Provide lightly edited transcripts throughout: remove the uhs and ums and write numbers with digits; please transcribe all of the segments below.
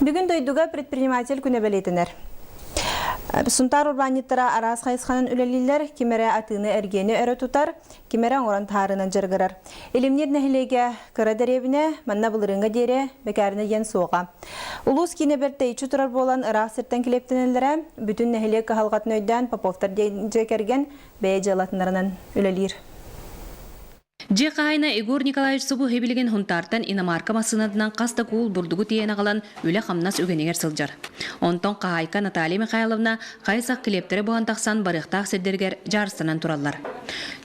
Бүгін дойдуға предприниматель күні бәлетінер. Сунтар урбаниттара арас хайысқанын үлелілер, кемері атыны әргені әрі тұтар, кемері оңыран тарынан жырғырар. Елімнер нәхілеге кірі дәребіне, манна бұлырыңға дере, бәкәріні ен соға. Улус кейіне бір тәйчі тұрар болан ырақ сірттен келептінелері, бүтін нәхілеге қағалғатын өйден паповтар жекерген бәе жалатынарынан үлелер. Жекайна Егор Николаевич Собу хебилеген хунтартан Иномарка масынадынан қаста кул бурдугу тиена қалан үлі қамнас өгенегер сылжар. Онтон қайка Наталья Михайловна қайсақ келептері бұған тақсан барықтақ седдергер жарыстанан тураллар.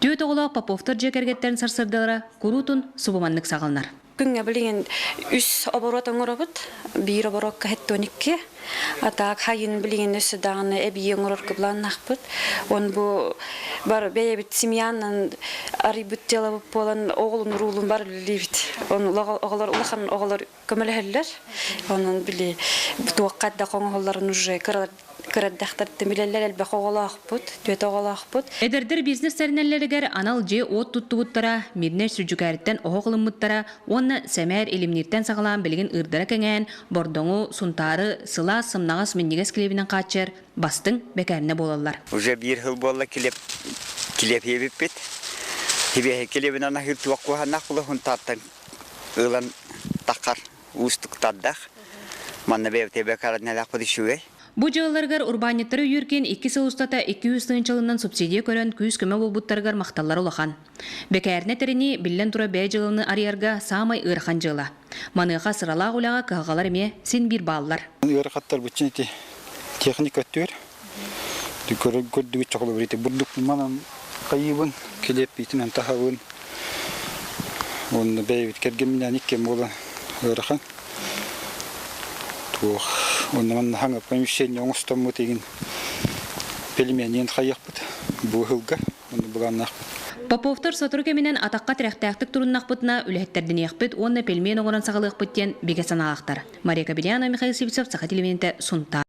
Түйет оғылақ Поповтар жекергеттерін сарсырдылары күрутун субыманлық сағылнар. Күнге білген үс оборот оңырабыт, бір оборот кәхеттоникке, атақ хайын білген өсі дағыны әбі оңырор кыблан нақпыт. Он бұл бар бәйебіт семьянын арибіт делабып болан оғылын рулын бар білебіт. Он оғылар ұлақан оғылар көмілі оның біле туаққадда қоңғыларын уже кыраддақтарды билелер әлбәқ оғылақпыт, төт оғылақпыт. Эдердер бизнес сәрнелерігер анал же от туттубуттара, мирнер сүржүкәріттен оғылыммыттара, онна сәмәр елімнерттен сағылан білген ұрдара кәңән, бордоңу, сунтары, сыла, сымнағас меннегес келебінен қатшыр, бастың бәкәріне болалар. Уже бір хыл болла келеп ебіппет. Келебін ана хыл туақуғанақ бұлы хунтаттан ұлан тақар ұстықтаддақ. Манна бәйбіте бәкәрінелақ бұды шуғай. Бу жылларгар урбаниттары үйіркен 2 сылыстата 200 жылынан субсидия көрін күйіз көмі болбуттаргар мақталар олақан. Бәкәріне тәріне білден тұра бәй жылыны арыярға самай ұрқан жылы. Маныға сыралақ олаға қағалар еме сен бір балылар. Үрқаттар бұтчын еті техника өттер. Көрдігі чоқылы бір еті. Бұрлық манан қайыбын, келеп бейтінен тағауын. Оны бәй өткерген мінен еккен болы ұрқан. Оннан хаңып помещение оңыстан мутеген пельменен қайықпыд. Бұғылға, оны бұланнақ. Поповтар сотыру кемінен атаққа тірәқтәқтік тұрыннақ бұтына үләттерден еқпіт, онны пельмен оңыран сағылық бұттен беге саналақтар. Мария Кабеляна, Михаил Сивцев, Саха телевизионте Сунта.